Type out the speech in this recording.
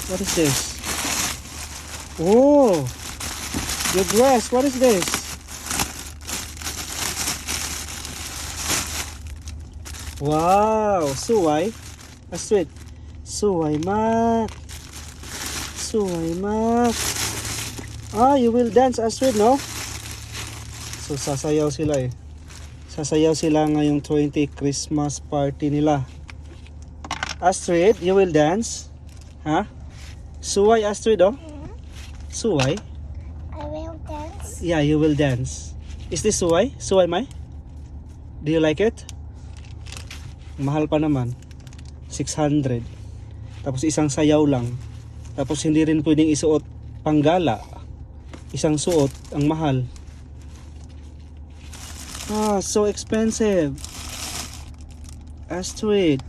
What is this? Oh, your dress. What is this? Wow, suway. Astrid. Suway mat. Suway mat. Ah, you will dance, Astrid, no? So, sasayaw sila eh. Sasayaw sila ngayong 20 Christmas party nila. Astrid, you will dance? Huh? Suway, Astrid, oh? Suway? I will dance. Yeah, you will dance. Is this suway? Suway, Mai? Do you like it? Mahal pa naman. 600. Tapos isang sayaw lang. Tapos hindi rin pwedeng isuot panggala. Isang suot, ang mahal. Ah, so expensive. Astrid.